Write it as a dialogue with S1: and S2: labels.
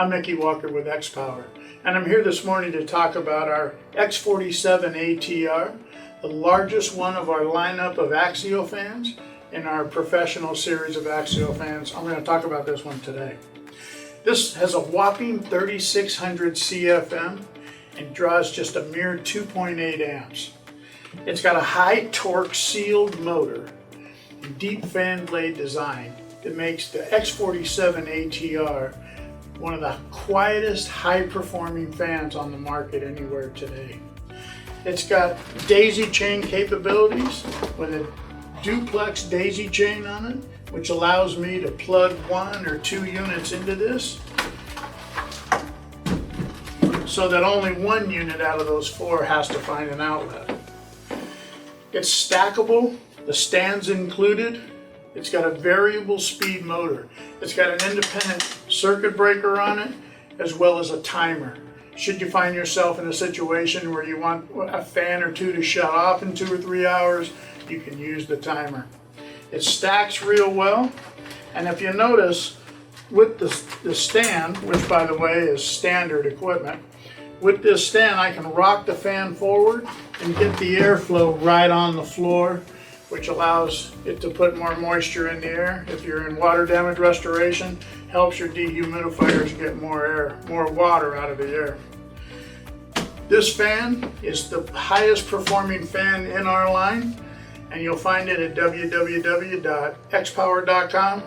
S1: I'm Mickey Walker with XPOWER, and I'm here this morning to talk about our X-47ATR, the largest one of our lineup of axial fans in our professional series of axial fans. I'm going to talk about this one today. This has a whopping 3600 CFM and draws just a mere 2.8 amps. It's got a high torque sealed motor and deep fan blade design that makes the X-47ATR one of the quietest, high-performing fans on the market anywhere today. It's got daisy chain capabilities with a duplex daisy chain on it, which allows me to plug 1 or 2 units into this so that only 1 unit out of those 4 has to find an outlet. It's stackable, the stand's included. It's got a variable speed motor. It's got an independent circuit breaker on it, as well as a timer. Should you find yourself in a situation where you want a fan or 2 to shut off in 2 or 3 hours, you can use the timer. It stacks real well, and if you notice, with the stand, which by the way is standard equipment, with this stand I can rock the fan forward and get the airflow right on the floor, which allows it to put more moisture in the air. If you're in water damage restoration, helps your dehumidifiers get more air, more water out of the air. This fan is the highest performing fan in our line, and you'll find it at www.xpower.com.